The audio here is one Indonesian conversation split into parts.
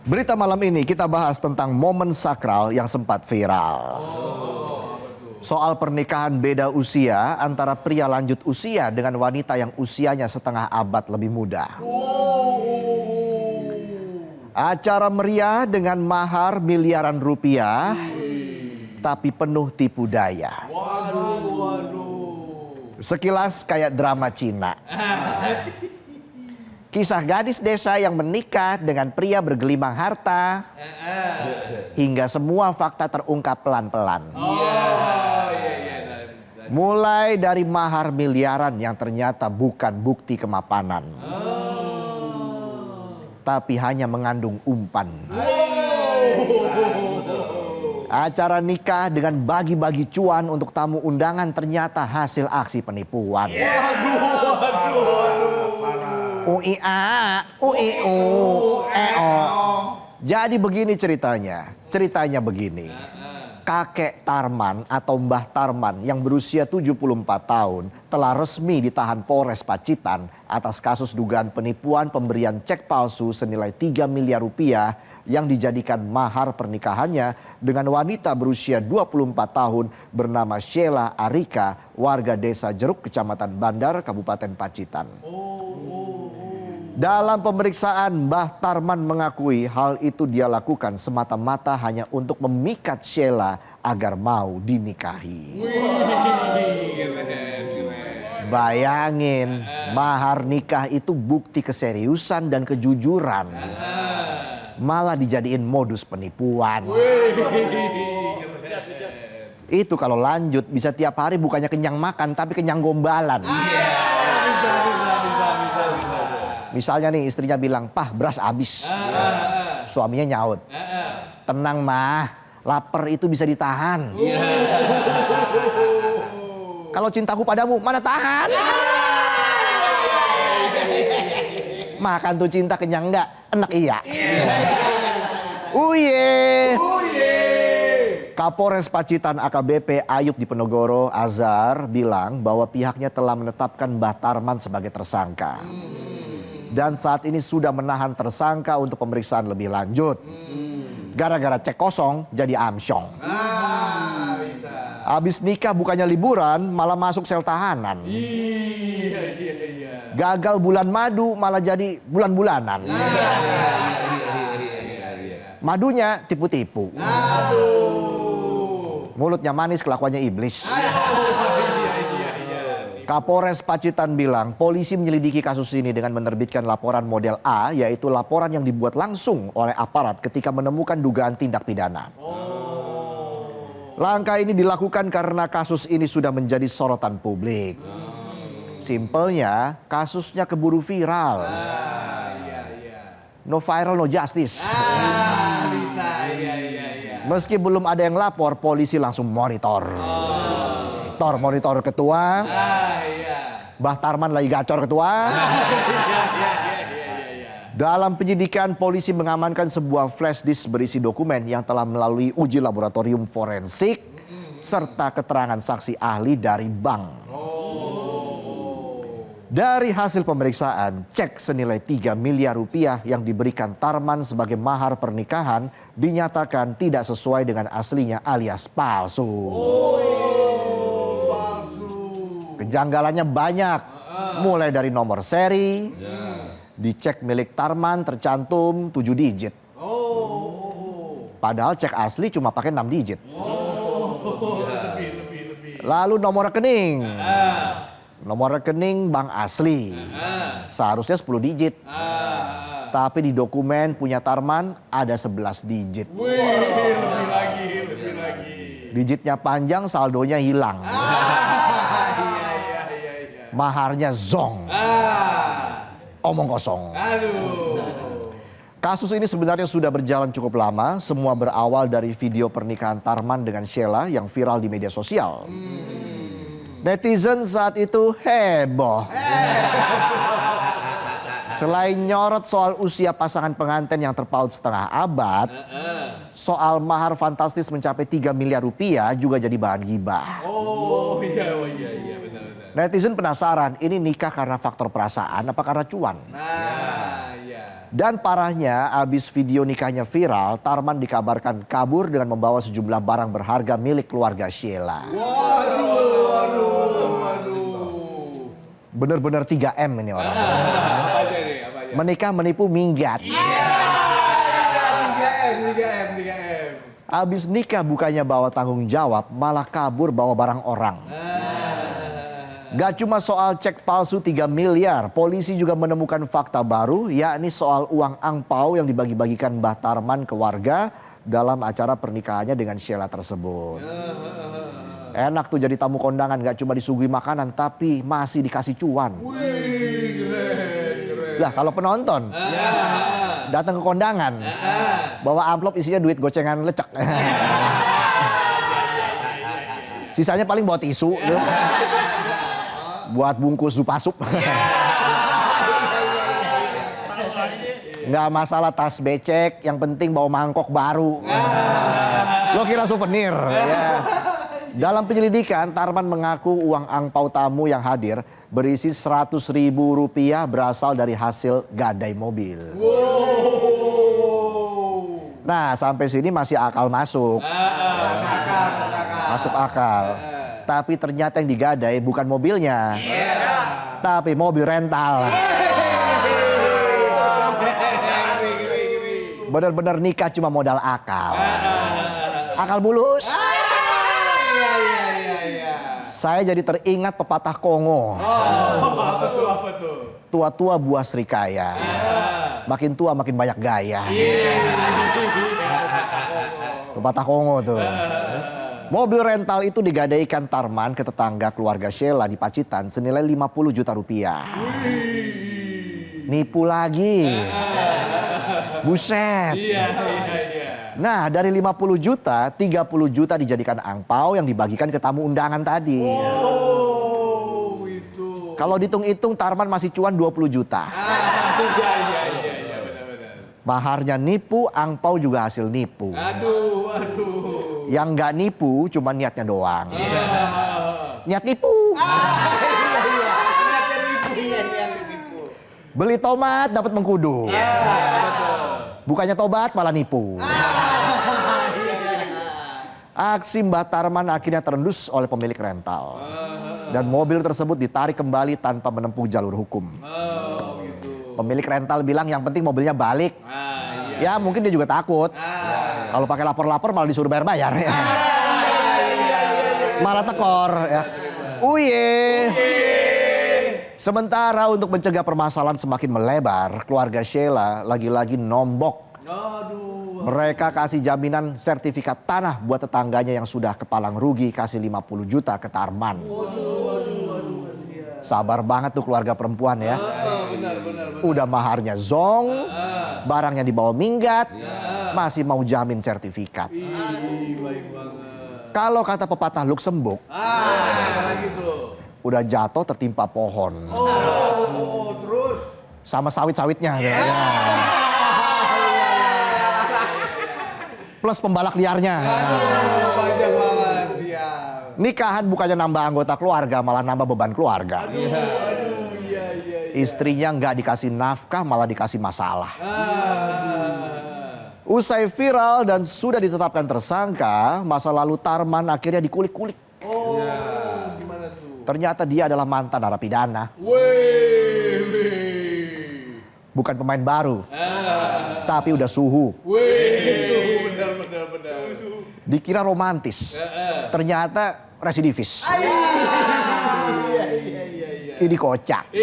Berita malam ini kita bahas tentang momen sakral yang sempat viral. Soal pernikahan beda usia antara pria lanjut usia dengan wanita yang usianya setengah abad lebih muda. Acara meriah dengan mahar miliaran rupiah, tapi penuh tipu daya. Sekilas kayak drama Cina. Kisah gadis desa yang menikah dengan pria bergelimang harta, hingga semua fakta terungkap pelan-pelan. Mulai dari mahar miliaran yang ternyata bukan bukti kemapanan, tapi hanya mengandung umpan. Acara nikah dengan bagi-bagi cuan untuk tamu undangan ternyata hasil aksi penipuan. Jadi begini ceritanya. Ceritanya begini. Kakek Tarman atau Mbah Tarman yang berusia 74 tahun telah resmi ditahan Polres Pacitan atas kasus dugaan penipuan pemberian cek palsu senilai 3 miliar rupiah yang dijadikan mahar pernikahannya dengan wanita berusia 24 tahun bernama Sheila Arika, warga desa Jeruk, Kecamatan Bandar, Kabupaten Pacitan. Dalam pemeriksaan, Mbah Tarman mengakui hal itu dia lakukan semata-mata hanya untuk memikat Sheila agar mau dinikahi. Bayangin, mahar nikah itu bukti keseriusan dan kejujuran. Malah dijadiin modus penipuan. Itu kalau lanjut bisa tiap hari bukannya kenyang makan tapi kenyang gombalan. Misalnya nih istrinya bilang, "Pah, beras habis." Suaminya nyaut, "Tenang mah, lapar itu bisa ditahan." "Kalau cintaku padamu, mana tahan?" "Makan tuh cinta kenyang enggak? Enak iya." Uye. Kapolres Pacitan AKBP Ayub Diponegoro Azhar bilang bahwa pihaknya telah menetapkan Mbah Tarman sebagai tersangka. Dan saat ini sudah menahan tersangka untuk pemeriksaan lebih lanjut. Gara-gara cek kosong jadi amsyong. Habis nikah bukannya liburan malah masuk sel tahanan. Gagal bulan madu malah jadi bulan-bulanan. Madunya tipu-tipu. Mulutnya manis, kelakuannya iblis. Kapolres Pacitan bilang polisi menyelidiki kasus ini dengan menerbitkan laporan model A, yaitu laporan yang dibuat langsung oleh aparat ketika menemukan dugaan tindak pidana. Langkah ini dilakukan karena kasus ini sudah menjadi sorotan publik. Simpelnya kasusnya keburu viral. No viral, no justice. Meski belum ada yang lapor, polisi langsung monitor. Monitor ketua. Mbah Tarman lagi gacor ketua. Dalam penyidikan, polisi mengamankan sebuah flash disk berisi dokumen yang telah melalui uji laboratorium forensik serta keterangan saksi ahli dari bank. Dari hasil pemeriksaan, cek senilai 3 miliar rupiah yang diberikan Tarman sebagai mahar pernikahan dinyatakan tidak sesuai dengan aslinya alias palsu. Kejanggalannya banyak, mulai dari nomor seri, dicek milik Tarman tercantum 7 digit. Padahal cek asli cuma pakai 6 digit. Lalu nomor rekening. Nomor rekening bank asli. Seharusnya 10 digit. Tapi di dokumen punya Tarman ada 11 digit. Lebih lagi. Digitnya panjang, saldonya hilang. Maharnya zong. Omong kosong. Kasus ini sebenarnya sudah berjalan cukup lama. Semua berawal dari video pernikahan Tarman dengan Sheila yang viral di media sosial. Netizen saat itu heboh. Selain nyorot soal usia pasangan pengantin yang terpaut setengah abad, soal mahar fantastis mencapai 3 miliar rupiah juga jadi bahan gibah. Oh iya benar. Netizen penasaran, ini nikah karena faktor perasaan apa karena cuan? Nah, iya. Dan parahnya, abis video nikahnya viral, Tarman dikabarkan kabur dengan membawa sejumlah barang berharga milik keluarga Sheila. Waduh. Bener-bener 3M ini orang. Apa aja nih? Apa aja? Menikah, menipu, minggat. 3M. Abis nikah bukannya bawa tanggung jawab, malah kabur bawa barang orang. Gak cuma soal cek palsu 3 miliar, polisi juga menemukan fakta baru, yakni soal uang angpau yang dibagi-bagikan Mbah Tarman ke warga dalam acara pernikahannya dengan Sheila tersebut. Enak tuh jadi tamu kondangan, gak cuma disuguhi makanan, tapi masih dikasih cuan. Wih, keren. Lah kalau penonton datang ke kondangan, bawa amplop isinya duit gocengan lecek. Sisanya paling bawa tisu. Buat bungkus sup-sup. Nggak masalah tas becek, yang penting bawa mangkok baru. Lo kira souvenir ya. Dalam penyelidikan, Tarman mengaku uang angpau tamu yang hadir berisi Rp100.000 berasal dari hasil gadai mobil. Nah, sampai sini masih akal masuk. Masuk akal. Tapi ternyata yang digadai bukan mobilnya, tapi mobil rental. Benar-benar nikah cuma modal akal. Akal bulus. Saya jadi teringat pepatah Kongo. Apa tuh? Tua-tua buah serikaya. Makin tua makin banyak gaya. Pepatah Kongo tuh. Mobil rental itu digadaikan Tarman ke tetangga keluarga Sheila di Pacitan senilai 50 juta rupiah. Nipu lagi. Buset. Iya. Nah, dari 50 juta, 30 juta dijadikan angpau yang dibagikan ke tamu undangan tadi. Oh, itu. Kalau dihitung-hitung Tarman masih cuan 20 juta. Iya, benar. Maharnya nipu, angpau juga hasil nipu. Aduh. Yang nggak nipu cuma niatnya doang. Niat nipu. Niatnya nipu. Beli tomat dapat mengkudu. Bukannya tobat malah nipu. Aksi Mbah Tarman akhirnya terendus oleh pemilik rental. Dan mobil tersebut ditarik kembali tanpa menempuh jalur hukum. Pemilik rental bilang yang penting mobilnya balik. Ya mungkin dia juga takut. Kalau pakai lapor-lapor malah disuruh bayar-bayar. Malah tekor. Ya. Uye. Sementara untuk mencegah permasalahan semakin melebar, keluarga Sheila lagi-lagi nombok. Mereka kasih jaminan sertifikat tanah buat tetangganya yang sudah kepalang rugi kasih 50 juta ke Tarman. Sabar banget tuh keluarga perempuan ya. Benar. Udah maharnya zong, barangnya dibawa minggat, masih mau jamin sertifikat. Baik banget. Kalau kata pepatah Luxembourg, Apa lagi tuh? udah jatuh tertimpa pohon. Terus? Sama sawit-sawitnya. Ya. Plus pembalak liarnya. Banyak banget, ya. Nikahan bukannya nambah anggota keluarga, malah nambah beban keluarga. Iya. Istrinya nggak dikasih nafkah, malah dikasih masalah. Usai viral dan sudah ditetapkan tersangka, masa lalu Tarman akhirnya dikulik-kulik. Gimana tuh? Ternyata dia adalah mantan narapidana. Bukan pemain baru, tapi udah suhu. Benar. Dikira romantis, ternyata residivis. Ini kocak.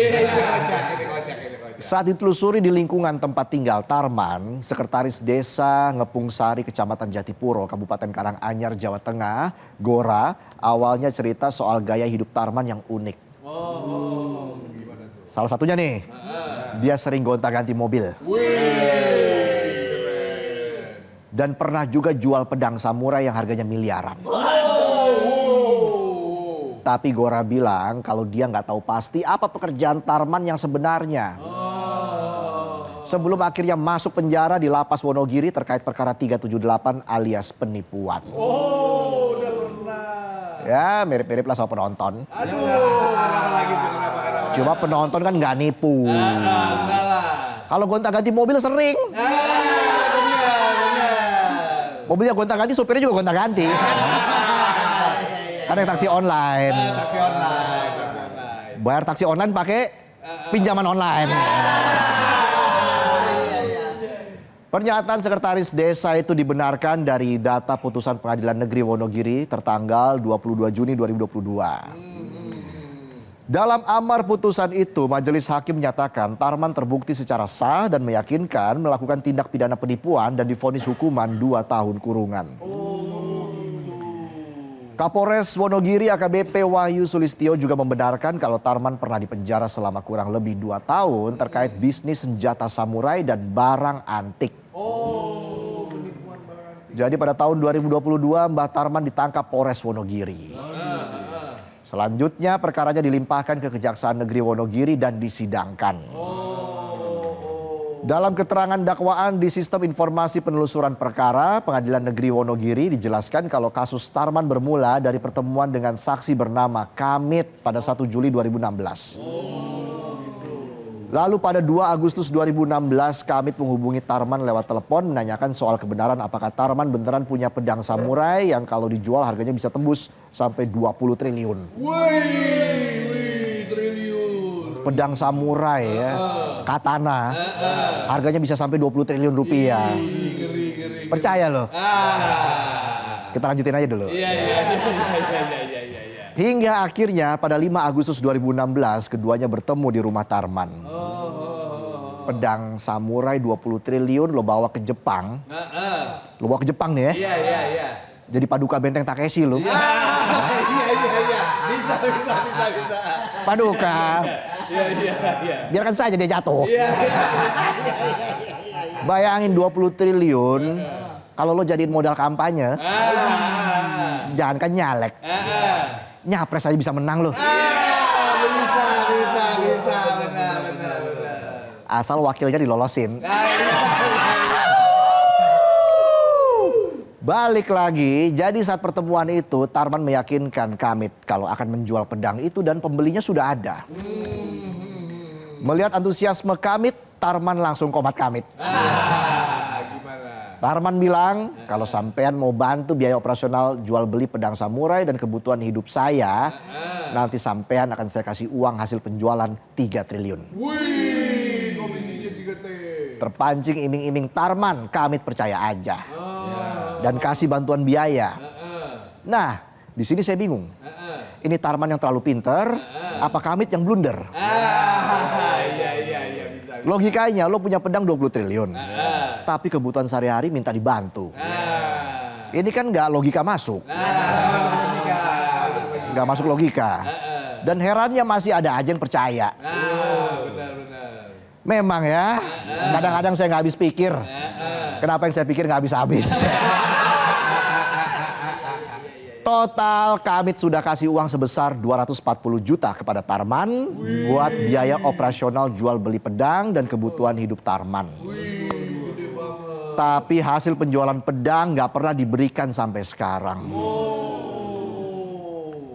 Saat ditelusuri di lingkungan tempat tinggal Tarman, Sekretaris Desa Ngepung Sari, Kecamatan Jatipuro, Kabupaten Karanganyar, Jawa Tengah, Gora, awalnya cerita soal gaya hidup Tarman yang unik. Salah satunya nih, dia sering gonta-ganti mobil. Dan pernah juga jual pedang samurai yang harganya miliaran. Tapi Gora bilang kalau dia nggak tahu pasti apa pekerjaan Tarman yang sebenarnya. Sebelum akhirnya masuk penjara di Lapas Wonogiri terkait perkara 378 alias penipuan. Udah pernah. Ya mirip-mirip lah sama penonton. Kenapa lagi tuh? Kenapa? Cuma penonton kan nggak nipu. Enggak lah. Kalau gonta-ganti mobil sering. Benar. Mobilnya gonta-ganti, supirnya juga gonta-ganti. Karena taksi online. Taksi online. Bayar taksi online pakai pinjaman online. Pernyataan Sekretaris Desa itu dibenarkan dari data putusan Pengadilan Negeri Wonogiri tertanggal 22 Juni 2022. Dalam amar putusan itu, majelis hakim menyatakan Tarman terbukti secara sah dan meyakinkan melakukan tindak pidana penipuan dan divonis hukuman 2 tahun kurungan. Kapolres Wonogiri AKBP Wahyu Sulistyo juga membenarkan kalau Tarman pernah dipenjara selama kurang lebih 2 tahun terkait bisnis senjata samurai dan barang antik. Jadi pada tahun 2022 Mbah Tarman ditangkap Polres Wonogiri. Selanjutnya perkaranya dilimpahkan ke Kejaksaan Negeri Wonogiri dan disidangkan. Dalam keterangan dakwaan di Sistem Informasi Penelusuran Perkara, Pengadilan Negeri Wonogiri dijelaskan kalau kasus Tarman bermula dari pertemuan dengan saksi bernama Kamit pada 1 Juli 2016. Lalu pada 2 Agustus 2016, Kamit menghubungi Tarman lewat telepon menanyakan soal kebenaran apakah Tarman beneran punya pedang samurai yang kalau dijual harganya bisa tembus sampai 20 triliun. Wih, triliun. Pedang samurai ya, katana, harganya bisa sampai 20 triliun rupiah. Ngeri. Percaya loh. Kita lanjutin aja dulu. Iya. Hingga akhirnya pada 5 Agustus 2016 keduanya bertemu di rumah Tarman. Pedang samurai 20 triliun lo bawa ke Jepang. Lo bawa ke Jepang nih ya. Iya. Jadi paduka benteng Takeshi lo. Iya. Bisa. Paduka. Iya. Biarkan saja dia jatuh. Iya. Bayangin 20 triliun. Kalau lo jadiin modal kampanye. Jangan kan nyalek. Nyapres aja bisa menang lo. Bisa. Benar. Asal wakilnya dilolosin. Balik lagi, jadi saat pertemuan itu Tarman meyakinkan Kamit kalau akan menjual pedang itu dan pembelinya sudah ada. Melihat antusiasme Kamit, Tarman langsung komat Kamit. Gimana? Tarman bilang kalau sampean mau bantu biaya operasional jual beli pedang samurai dan kebutuhan hidup saya, nanti sampean akan saya kasih uang hasil penjualan 3 triliun. Wih, komisinya 3T. Terpancing iming-iming Tarman, Kamit percaya aja. Dan kasih bantuan biaya. Nah, di sini saya bingung. Ini Tarman yang terlalu pinter, apa Kamit yang blunder? Iya, bisa. Logikanya lo punya pedang 20 triliun. Tapi kebutuhan sehari-hari minta dibantu. Ini kan nggak logika masuk. Nggak masuk logika. Dan herannya masih ada aja yang percaya. Benar. Memang ya, kadang-kadang saya nggak habis pikir. Kenapa yang saya pikir nggak habis-habis. Total Kamit sudah kasih uang sebesar 240 juta kepada Tarman buat biaya operasional jual beli pedang dan kebutuhan hidup Tarman. Tapi hasil penjualan pedang nggak pernah diberikan sampai sekarang.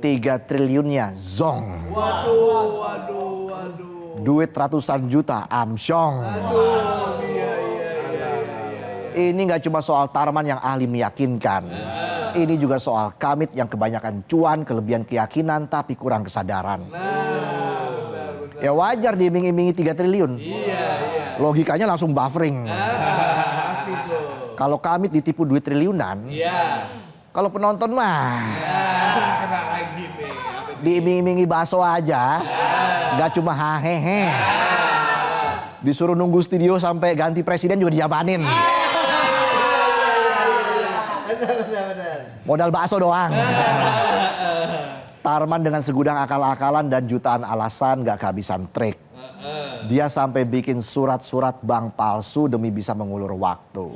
3 triliunnya zong. Waduh. Duit ratusan juta amsyong. Ini nggak cuma soal Tarman yang ahli meyakinkan. Ini juga soal Kamit yang kebanyakan cuan, kelebihan keyakinan, tapi kurang kesadaran. Ya wajar diiming-imingi 3 triliun. Logikanya langsung buffering. Kalau Kamit ditipu duit triliunan, kalau penonton mah Kena lagi nih. diiming-imingi bakso aja, nggak cuma hahehe. Disuruh nunggu studio sampai ganti presiden juga dijabanin. Modal bakso doang. Tarman dengan segudang akal-akalan dan jutaan alasan gak kehabisan trik. Dia sampai bikin surat-surat bank palsu demi bisa mengulur waktu.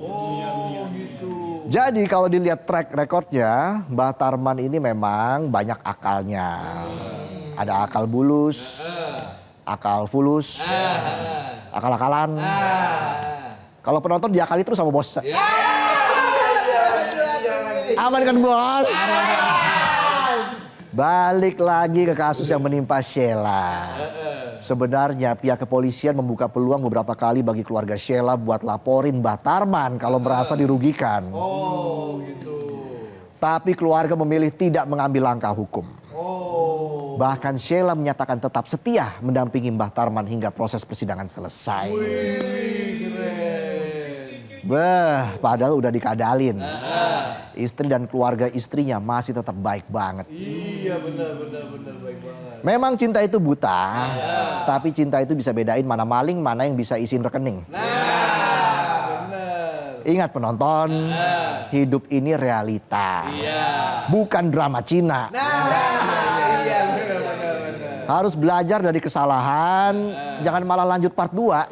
Jadi kalau dilihat track recordnya, Mbah Tarman ini memang banyak akalnya. Ada akal bulus, akal fulus, akal-akalan. Kalau penonton diakali terus sama bos. Aman kan bos? Balik lagi ke kasus yang menimpa Sheila. Sebenarnya pihak kepolisian membuka peluang beberapa kali bagi keluarga Sheila buat laporin Mbah Tarman kalau merasa dirugikan. Oh gitu. Tapi keluarga memilih tidak mengambil langkah hukum. Oh. Bahkan Sheila menyatakan tetap setia mendampingi Mbah Tarman hingga proses persidangan selesai. Wih, keren. Padahal udah dikadalin. Istri dan keluarga istrinya masih tetap baik banget. Iya benar baik banget. Memang cinta itu buta, tapi cinta itu bisa bedain mana maling, mana yang bisa isiin rekening. Benar. Ingat penonton, hidup ini realita, bukan drama Cina. Iya benar. Harus belajar dari kesalahan, jangan malah lanjut part 2.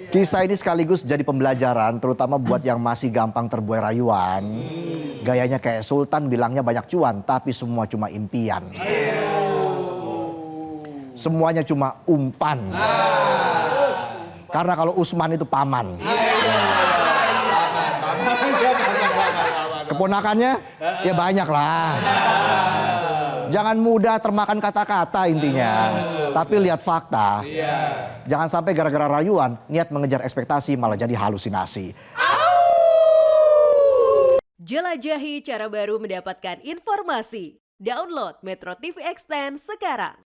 Kisah ini sekaligus jadi pembelajaran, terutama buat yang masih gampang terbuai rayuan. Gayanya kayak Sultan, bilangnya banyak cuan, tapi semua cuma impian. Semuanya cuma umpan. Karena kalau Usman itu paman. Keponakannya ya banyak lah. Jangan mudah termakan kata-kata intinya. Tapi lihat fakta. Jangan sampai gara-gara rayuan niat mengejar ekspektasi malah jadi halusinasi. Jelajahi cara baru mendapatkan informasi. Download Metro TV Extend sekarang.